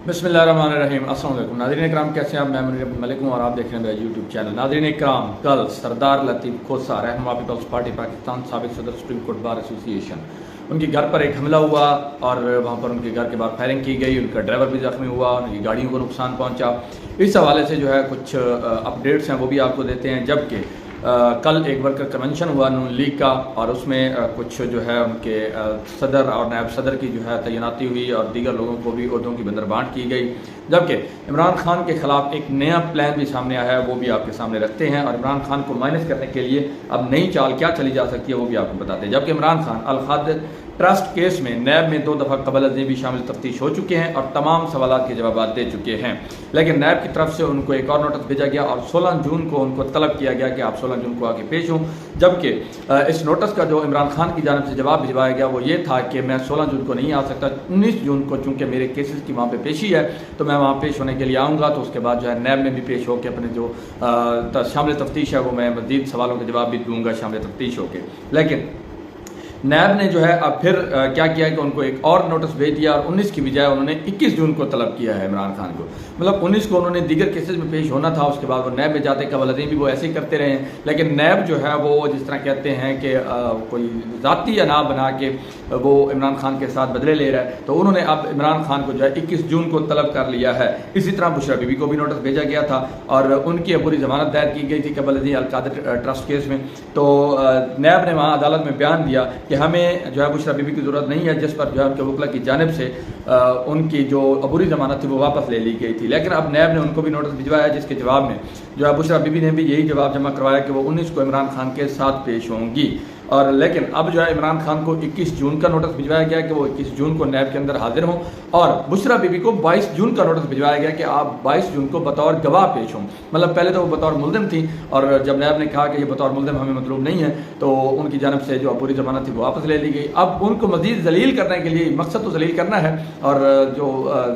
बिस्मिल्लाहिर्रहमानिर्रहीम। अस्सलाम वालेकुम नाज़रीन इकराम, कैसे हैं आप? मैं मुनीर अब्दुल मलिक हूँ और आप देख रहे हैं मेरा यूट्यूब चैनल। नाज़रीन इकराम, कल सरदार लतीफ़ खोसा रहनुमा पीपल्स पार्टी पाकिस्तान साबिक़ सदर सुप्रीम कोर्ट बार एसोसिएशन, उनके घर पर एक हमला हुआ और वहाँ पर उनके घर के बाद फायरिंग की गई। उनका ड्राइवर भी ज़ख्मी हुआ, उनकी गाड़ियों को नुकसान पहुँचा। इस हवाले से जो है कुछ अपडेट्स हैं वो भी आपको देते हैं। जबकि कल एक वर्कर कन्वेंशन हुआ नून लीग का और उसमें कुछ जो है उनके सदर और नायब सदर की जो है तैनाती हुई और दीगर लोगों को भी ओहदों की बंदरबांट की गई। जबकि इमरान खान के ख़िलाफ़ एक नया प्लान भी सामने आया है, वो भी आपके सामने रखते हैं और इमरान खान को माइनस करने के लिए अब नई चाल क्या चली जा सकती है वो भी आपको बताते हैं। जबकि इमरान खान अल खादिर ट्रस्ट केस में नैब में 2 दफ़ा कबल अज़ीं भी शामिल तफ्तीश हो चुके हैं और तमाम सवालात के जवाब दे चुके हैं। लेकिन नैब की तरफ से उनको एक और नोटिस भेजा गया और 16 जून को उनको तलब किया गया कि आप 16 जून को आके पेश हों। जबकि इस नोटिस का जो इमरान खान की जानिब से जवाब भिजवाया गया वो ये था कि मैं 16 जून को नहीं आ सकता, 19 जून को चूँकि मेरे केसेस की वहाँ पर पेशी है तो मैं वहाँ पेश होने के लिए आऊँगा। तो उसके बाद जो है नैब में भी पेश होकर अपने जो शामिल तफ्तीश है वो मैं मज़ीद सवालों के जवाब भी दूँगा शामिल तफ्तीश होकर। लेकिन नैब ने जो है अब फिर क्या किया कि उनको एक और नोटिस भेज दिया और 19 की बजाय उन्होंने 21 जून को तलब किया है इमरान खान को। मतलब 19 को उन्होंने दीगर केसेस में पेश होना था, उसके बाद वो नैब में जाते कबल अज़ीं भी वो ऐसे ही करते रहे हैं। लेकिन नैब जो है वो जिस तरह कहते हैं कि कोई ज़ाती अनाब बना के वो इमरान खान के साथ बदले ले रहा है, तो उन्होंने अब इमरान खान को जो है 21 जून को तलब कर लिया है। इसी तरह बुशरा बीबी को भी नोटिस भेजा गया था और उनकी अबूरी ज़मानत दायर की गई थी कबल अज़ीं अल खादिर ट्रस्ट केस में। तो नैब ने वहाँ अदालत में बयान दिया कि हमें जो है बुशरा बीबी की ज़रूरत नहीं है, जिस पर जो है उनके वकला की जानिब से उनकी जो अबूरी ज़मानत थी वो वापस ले ली गई थी। लेकिन अब नैब ने उनको भी नोटिस भिजवाया जिसके जवाब में जो है बुशरा बीबी ने भी यही जवाब जमा करवाया कि वो 19 को इमरान खान के साथ पेश होंगी। और लेकिन अब जो है इमरान खान को 21 जून का नोटिस भिजवाया गया कि वो 21 जून को नैब के अंदर हाजिर हों और बुशरा बीबी को 22 जून का नोटिस भिजवाया गया कि आप 22 जून को बतौर गवाह पेश हों। मतलब पहले तो वो बतौर मुल्ज़िम थी और जब नैब ने कहा कि ये बतौर मुल्ज़िम हमें मतलूब नहीं है तो उनकी जानब से जो पूरी ज़मानत थी वो वापस ले ली गई। अब उनको मज़ीद जलील करने के लिए, मकसद तो जलील करना है और जो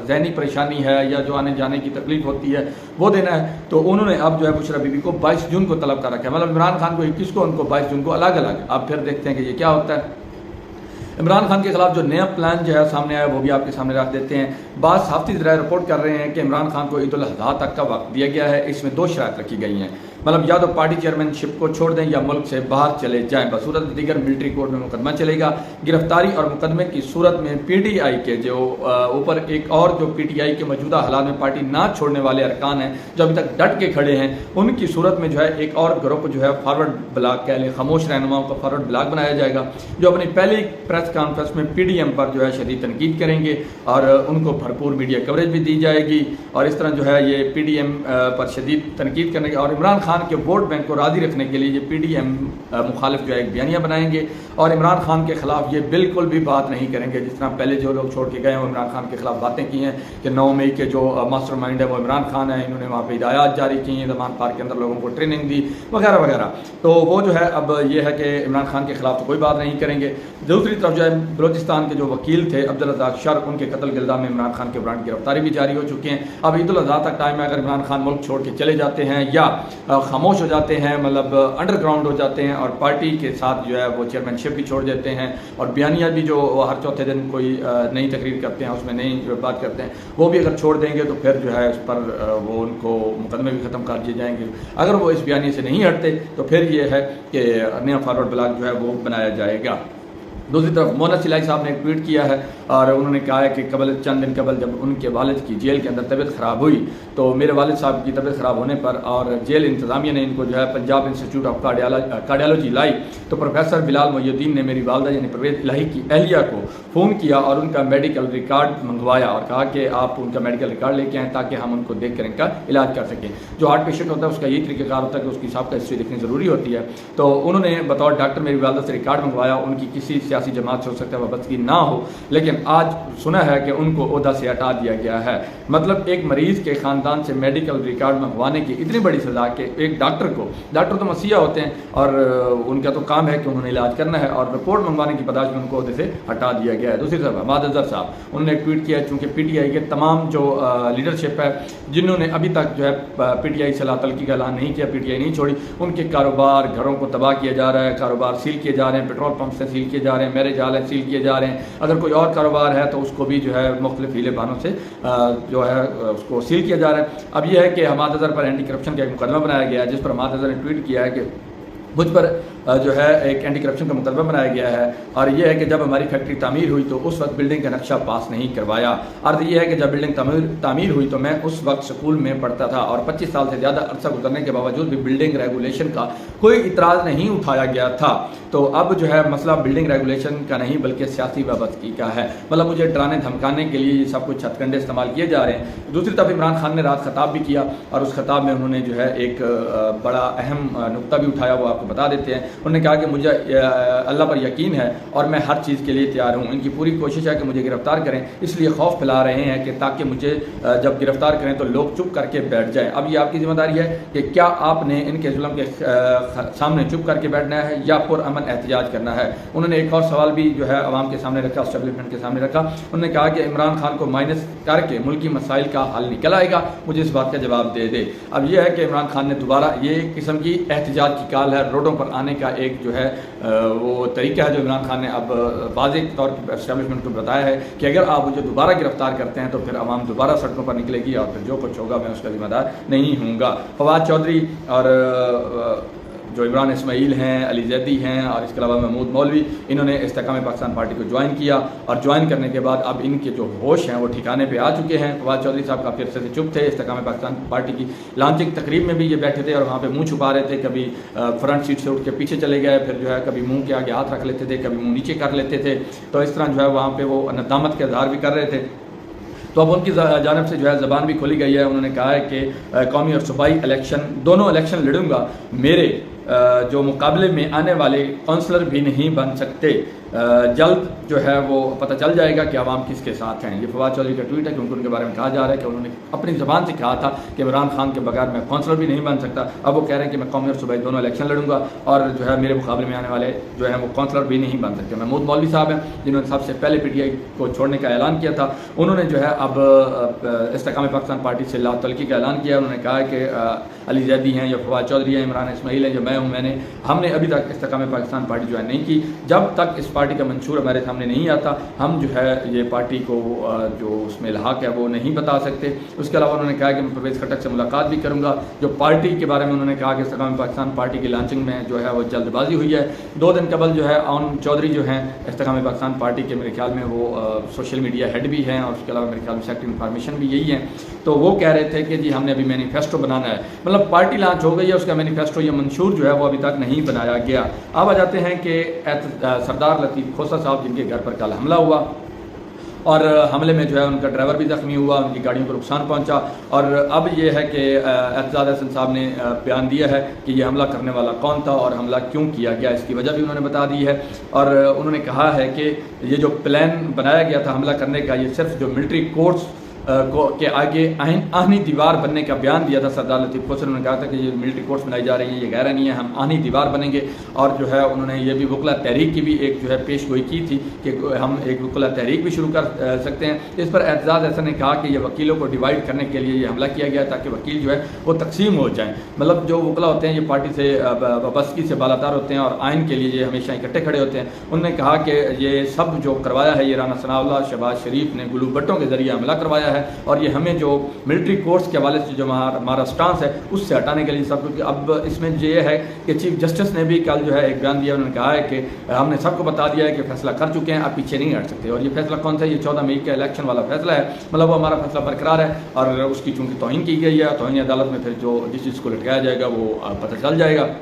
ज़हनी परेशानी है या जो आने जाने की तकलीफ होती है वो देना है, तो उन्होंने अब जो है बुशरा बीबी को 22 जून को तलब कर रखा है। मतलब इमरान खान को 21 को, उनको 22 जून को अलग अलग। अब फिर देखते हैं कि ये क्या होता है। इमरान खान के खिलाफ जो नया प्लान जो है सामने आया वो भी आपके सामने रख देते हैं। बाद सहाफ़ती ज़राए रिपोर्ट कर रहे हैं कि इमरान खान को ईद उल अज़हा तक का वक्त दिया गया है। इसमें 2 शराइत रखी गई हैं, मतलब या तो पार्टी चेयरमैनशिप को छोड़ दें या मुल्क से बाहर चले जाएं। बसूरत दीगर मिलिट्री कोर्ट में मुकदमा चलेगा। गिरफ्तारी और मुकदमे की सूरत में PTI के जो ऊपर एक और जो PTI के मौजूदा हालात में पार्टी ना छोड़ने वाले अरकान हैं जो अभी तक डट के खड़े हैं, उनकी सूरत में जो है एक और ग्रुप जो है फॉरवर्ड ब्लॉक कह लें, खामोश रहनुमाओं का फॉरवर्ड ब्लॉक बनाया जाएगा जो अपनी पहली प्रेस कॉन्फ्रेंस में PDM पर जो है शदीद तनकीद करेंगे और उनको भरपूर मीडिया कवरेज भी दी जाएगी। और इस तरह जो है ये PDM पर शदीद तनकीद करने के और इमरान खान के वोट बैंक को राज़ी रखने के लिए ये PDM मुखालिफ जो है एक बयानिया बनाएंगे और इमरान खान के खिलाफ ये बिल्कुल भी बात नहीं करेंगे। जिस तरह पहले जो लोग छोड़ के गए हैं वो इमरान खान के खिलाफ बातें की हैं कि 9 मई के जो मास्टरमाइंड है वो इमरान खान है, इन्होंने वहाँ पर हिदायत जारी की हैं, ज़मान पार्क के अंदर लोगों को ट्रेनिंग दी वगैरह वगैरह। तो वो जो है अब ये है कि इमरान खान के खिलाफ तो कोई बात नहीं करेंगे। दूसरी तरफ जो है बलोचिस्तान के जो वकील थे अब्दुल रज़ाक शर, उनके कत्ल के इल्ज़ाम में इमरान खान के ब्रांड गिरफ्तारी भी जारी हो चुके हैं। अब ईद उल अज़हा तक टाइम है, अगर इमरान खान मुल्क छोड़ के चले जाते हैं या खामोश हो जाते हैं, मतलब अंडरग्राउंड हो जाते हैं और पार्टी के साथ जो है वो चेयरमैनशिप भी छोड़ देते हैं और बयानिया भी जो हर चौथे दिन कोई नई तकरीर करते हैं उसमें नई बात करते हैं वो भी अगर छोड़ देंगे तो फिर जो है उस पर वो उनको मुकदमे भी ख़त्म कर दिए जाएंगे। अगर वो इस बयानी से नहीं हटते तो फिर ये है कि नया फॉरवर्ड ब्लॉक जो है वो बनाया जाएगा। दूसरी तरफ मोहम्मद सिलाई साहब ने एक ट्वीट किया है और उन्होंने कहा है कि चंद दिन कबल जब उनके वालिद की जेल के अंदर तबीयत ख़राब हुई तो मेरे वालिद साहब की तबीयत ख़राब होने पर और जेल इंतज़ामिया ने इनको जो है पंजाब इंस्टीट्यूट ऑफ कार्डियोलॉजी लाई तो प्रोफेसर बिलाल मोहिउद्दीन ने मेरी वालदा यानी परवेज़ इलाही की अहलिया को फ़ोन किया और उनका मेडिकल रिकॉर्ड मंगवाया और कहा कि आप उनका मेडिकल रिकॉर्ड लेके आएँ ताकि हम उनको देख कर इनका इलाज कर सकें। जो हार्ट पेशेंट होता है उसका यही तरीक़ाकार होता है कि उसकी सबका हिस्ट्री देखनी ज़रूरी होती है। तो उन्होंने बतौर डॉक्टर मेरी वालदा से रिकॉर्ड मंगवाया। उनकी किसी सियासी जमात से हो सकता है वाबस्तगी ना हो, लेकिन आज सुना है कि उनको ओहदा से हटा दिया गया है। मतलब एक मरीज़ के ख़ानदान से मेडिकल रिकॉर्ड मंगवाने की इतनी बड़ी सज़ा कि एक डॉक्टर तो मसीहा होते हैं और उनका तो काम है कि उन्होंने इलाज करना है और रिपोर्ट मंगवाने की बदाश में उनको ओहदे से हटा दिया गया है। दूसरी तरफ हमाद अज़हर साहब, उन्होंने एक ट्वीट किया चूँकि PTI के तमाम जो लीडरशिप है जिन्होंने अभी तक जो है PTI से लातलकी का ऐलान नहीं किया, PTI नहीं छोड़ी, उनके कारोबार घरों को तबाह किया जा रहा है, कारोबार सील किए जा रहे हैं, पेट्रोल पंप से सील किए जा रहे हैं, रहे हैं, मेरे जाल हैं सील किए जा रहे हैं। अगर कोई और कारोबार है तो उसको भी जो है मुख्तलिफ हीले बहानों से जो है उसको सील किया जा रहा है। अब यह है कि हमाद अज़हर पर एंटी करप्शन का एक मुकदमा बनाया गया है, जिस पर हमाद अज़हर ने ट्वीट किया है कि मुझ पर जो है एक एंटी करप्शन का मुकदमा बनाया गया है, और यह है कि जब हमारी फैक्ट्री तामीर हुई तो उस वक्त बिल्डिंग का नक्शा पास नहीं करवाया। अर्थ यह है कि जब बिल्डिंग तामीर हुई तो मैं उस वक्त स्कूल में पढ़ता था और 25 साल से ज़्यादा अरसा गुजरने के बावजूद भी बिल्डिंग रेगुलेशन का कोई इतराज़ नहीं उठाया गया था। तो अब जो है मसला बिल्डिंग रेगुलेशन का नहीं बल्कि सियासी वाबस्तगी का है। मतलब मुझे डराने धमकाने के लिए ये सब कुछ हथकंडे इस्तेमाल किए जा रहे हैं। दूसरी तरफ इमरान खान ने रात खिताब भी किया और उस खिताब में उन्होंने जो है एक बड़ा अहम नुक्ता भी उठाया, वो आपको बता देते हैं। उन्होंने कहा कि मुझे अल्लाह पर यकीन है और मैं हर चीज़ के लिए तैयार हूँ। इनकी पूरी कोशिश है कि मुझे गिरफ्तार करें, इसलिए खौफ फैला रहे हैं कि ताकि मुझे जब गिरफ्तार करें तो लोग चुप करके बैठ जाएं। अब ये आपकी जिम्मेदारी है कि क्या आपने इनके जुल्म के सामने चुप करके बैठना है या पुरअमन एहतजाज करना है। उन्होंने एक और सवाल भी जो है अवाम के सामने रखा, एस्टेब्लिशमेंट के सामने रखा। उन्होंने कहा कि इमरान खान को माइनस करके मुल्की मसाइल का हल निकल आएगा, मुझे इस बात का जवाब दे दे। अब यह है कि इमरान खान ने दोबारा ये एक किस्म की एहतजाज की काल है, रोडों पर आने का एक जो है वो तरीका है जो इमरान खान ने अब वाज़ेह तौर पर एस्टेब्लिशमेंट को बताया है कि अगर आप मुझे दोबारा गिरफ्तार करते हैं तो फिर अवाम दोबारा सड़कों पर निकलेगी और फिर जो कुछ होगा मैं उसका जिम्मेदार नहीं हूँगा। फवाद चौधरी और जो इमरान इस्माइल हैं, अली जैदी हैं और इसके अलावा महमूद मौलवी, इन्होंने इस्तेकाम पाकिस्तान पार्टी को ज्वाइन किया और ज्वाइन करने के बाद अब इनके जो होश हैं वो ठिकाने पे आ चुके हैं। फवाद चौधरी साहब काफ़ी अरसे से चुप थे। इस्तेकाम पाकिस्तान पार्टी की लॉन्चिंग तकरीब में भी ये बैठे थे और वहाँ पर मुँह छुपा रहे थे, कभी फ्रंट सीट से उठ के पीछे चले गए, फिर जो है कभी मुँह के आगे हाथ रख लेते थे, कभी मुँह नीचे कर लेते थे। तो इस तरह जो है वहाँ पर वो नदामत के इजहार भी कर रहे थे। तो अब उनकी जानब से जो है ज़बान भी खोली गई है। उन्होंने कहा है कि कौमी और सूबाई इलेक्शन दोनों इलेक्शन लड़ूंगा, मेरे जो मुकाबले में आने वाले काउंसलर भी नहीं बन सकते। जल्द जो है वो पता चल जाएगा कि आवाम किसके साथ हैं। ये फवाद चौधरी का ट्वीट है क्योंकि उनके बारे में कहा जा रहा है कि उन्होंने अपनी ज़बान से कहा था कि इमरान खान के बगैर मैं काउंसलर भी नहीं बन सकता। अब वो कह रहे हैं कि मैं कौमी और सूबाई दोनों इलेक्शन लड़ूंगा और जो है मेरे मुकाबले में आने वाले जो है वो काउंसलर भी नहीं बन सकते। महमूद मौलवी साहब हैं जिन्होंने सबसे पहले PTI को छोड़ने का ऐलान किया था, उन्होंने जो है अब इस्तेकाम पाकिस्तान पार्टी से लातल्की का ऐलान किया। उन्होंने कहा कि अली जैदी हैं या फवाद चौधरी हैं, इमरान इस्माइल हैं, जो मैं हूँ, हमने अभी तक इस्तेकाम पाकिस्तान पार्टी ज्वाइन नहीं की। जब तक इस पार्टी का मंशूर हमारे सामने नहीं आता हम जो है ये पार्टी को जो उसमें इल्हाक है वो नहीं बता सकते। उसके अलावा उन्होंने कहा कि मैं परवेज़ खट्टक से मुलाकात भी करूँगा। जो पार्टी के बारे में उन्होंने कहा कि इस्तेकाम पाकिस्तान पार्टी की लॉन्चिंग में जो है वो जल्दबाजी हुई है। 2 दिन कबल जो है आउन चौधरी जो हैं इस्तेकाम पाकिस्तान पार्टी के मेरे ख्याल में वो सोशल मीडिया हेड भी हैं और उसके अलावा मेरे ख्याल में सेक्रेटरी इंफॉर्मेशन भी यही हैं। तो वो कह रहे थे कि जी हमने अभी मैनिफेस्टो बनाना है, मतलब पार्टी लॉन्च हो गई है, उसका मैनिफेस्टो या मंशूर जो है वो अभी तक नहीं बनाया गया। अब आ जाते हैं कि सरदार लतीफ़ खोसा साहब जिनके घर पर कल हमला हुआ और हमले में जो है उनका ड्राइवर भी ज़ख्मी हुआ, उनकी गाड़ियों को नुकसान पहुंचा। और अब ये है कि एतजाज़ हसन साहब ने बयान दिया है कि ये हमला करने वाला कौन था और हमला क्यों किया गया, इसकी वजह भी उन्होंने बता दी है। और उन्होंने कहा है कि ये जो प्लान बनाया गया था हमला करने का, ये सिर्फ जो मिलिट्री कोर्ट्स के आगे आहनी दीवार बनने का बयान दिया था सरदार लतीफ़ खोसा। उन्होंने कहा था कि ये मिलिट्री कोर्ट्स बनाई जा रही है, ये गैर नहीं है, हम आहनी दीवार बनेंगे। और जो है उन्होंने ये भी वकला तहरीक की भी एक जो है पेश गोई की थी कि हम एक वकला तहरीक भी शुरू कर सकते हैं। इस पर एतजाज़ हसन ने कहा कि ये वकीलों को डिवाइड करने के लिए ये हमला किया गया ताकि वकील जो है वो तकसीम हो जाएँ। मतलब जो वकला होते हैं ये पार्टी से वाबस्तगी से बालातार होते हैं और आइन के लिए ये हमेशा इकट्ठे खड़े होते हैं। उन्होंने कहा कि ये सब जो करवाया है ये राना सनाउल्लाह शहबाज शरीफ ने गुलू भट्टों के ज़रिए हमला करवाया है और ये हमें जो मिलिट्री कोर्ट्स के हवाले से जो हमारा स्टांस है उससे हटाने के लिए सब कुछ। अब इसमें ये है कि चीफ जस्टिस ने भी कल जो है एक बयान दिया, उन्होंने कहा है कि हमने सबको बता दिया है कि फैसला कर चुके हैं, आप पीछे नहीं हट सकते। और ये फैसला कौन सा है? ये 14 मई का इलेक्शन वाला फैसला है, मतलब वो हमारा फैसला बरकरार है और उसकी चूँकि तौहीन की गई है, तौहीन अदालत में फिर जो जिस चीज़ को लटकाया जाएगा वो पता चल जाएगा।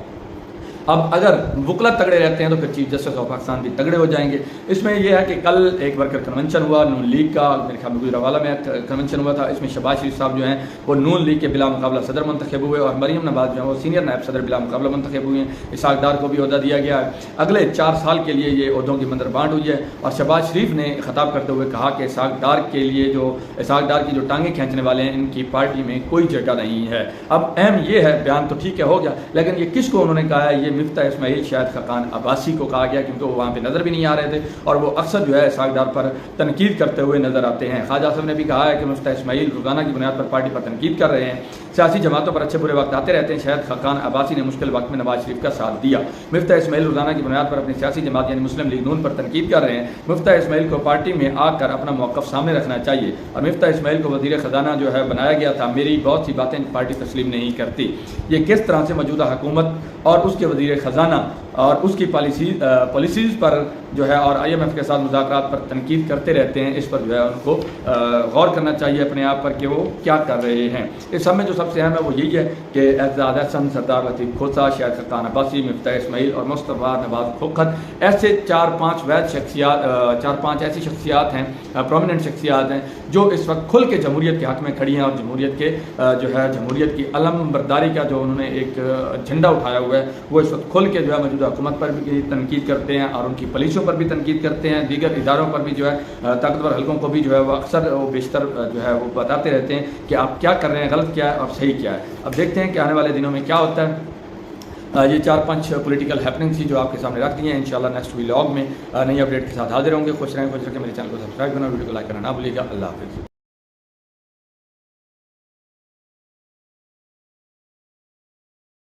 अब अगर वकला तगड़े रहते हैं तो फिर चीफ जस्टिस ऑफ पाकिस्तान भी तगड़े हो जाएंगे। इसमें यह है कि कल एक वर्कर कन्वेंशन हुआ नून लीग का, मेरे ख्याल में गुजरावाला में कन्वेंशन हुआ था। इसमें शहबाज शरीफ साहब जो हैं वो नून लीग के बिला मुकाबला सदर मंतखब हुए और मरीम नवाज जो है वो सीनियर नायब सदर बिला मुकाबला मंतखब हुए हैं। इसहाक डार को भी अहदा दिया गया है। अगले 4 साल के लिए ये अहदों की मंदरबांट हुई है और शहबाज शरीफ ने खिताब करते हुए कहा कि इसहाक डार के लिए जो इसहाक डार की जो टांगे खींचने वाले हैं इनकी पार्टी में कोई जगह नहीं है। अब अहम ये है, बयान तो ठीक है हो गया, लेकिन ये किसको उन्होंने कहा है ये मिफ्ता इस्माइल शाहिद खाकान अब्बासी को कहा गया, क्योंकि वो वहाँ पर नज़र भी नहीं आ रहे थे और वो अक्सर जो है इसहाक़ डार पर तनकीद करते हुए नज़र आते हैं। ख्वाजा साहब ने भी कहा है कि मिफ्ता इस्माइल रोज़ाना की बुनियाद पर पार्टी पर तनकीद कर रहे हैं, सियासी जमातों पर अच्छे बुरे वक्त आते रहते हैं। शाहिद खाकान अब्बासी ने मुश्किल वक्त में नवाज शरीफ का साथ दिया। मिफ्ता इस्माइल रोज़ाना की बुनियाद पर अपनी सियासी जमात यानी मुस्लिम लीग नून पर तनकीद कर रहे हैं। मिफ्ता इस्माइल को पार्टी में आकर अपना मौक़िफ़ सामने रखना चाहिए और मिफ्ता इस्माइल को वज़ीर ख़जाना जो है बनाया गया था। मेरी बहुत सी बातें पार्टी तस्लीम नहीं करती। ये किस तरह से मौजूदा हुकूमत और उसके वज़ीर ख़जाना और उसकी पॉलिसीज़ पर जो है और IMF के साथ मुज़ाकरात पर तनकीद करते रहते हैं, इस पर जो है उनको गौर करना चाहिए अपने आप पर कि वो क्या कर रहे हैं। इस सब में जो सबसे अहम है वो यही है कि एजाज़ अहसन, सरदार लतीफ़ खोसा, शाहिद खाकान अब्बासी, मिफ्ता इस्माइल और मुस्तफ़ा नवाज़ खोखर ऐसे 4-5 वैध शख्सियात 4-5 ऐसी शख्सियात हैं, प्रोमिनेंट शख्सियात हैं जो इस वक्त खुल के जमहूरियत के हक़ में खड़ी हैं और जमहूरियत के जो है जमहूरियत की अलम बरदारी का जो उन्होंने एक झंडा उठाया हुआ है वो इस वक्त खुल के जो है मौजूदा हुकूमत पर भी तनकीद करते हैं और उनकी पॉलिसियों पर भी तनकीद करते हैं। दीगर इदारों पर भी जो है ताकतवर हल्कों को भी जो है वो अक्सर वो बेशतर जो है वो बताते रहते हैं कि आप क्या कर रहे हैं, गलत क्या है और सही क्या है। अब देखते हैं कि आने वाले दिनों में क्या होता है। ये 4-5 पॉलिटिकल हैपनिंग्स थी जो आपके सामने रख दी हैं। इंशाल्लाह नेक्स्ट व्लॉग में नई अपडेट के साथ हाजिर होंगे। खुश रहें, खुश रखें। मेरे चैनल को सब्सक्राइब करना, वीडियो को लाइक करना ना भूलिएगा। अल्लाह हाफ़िज़।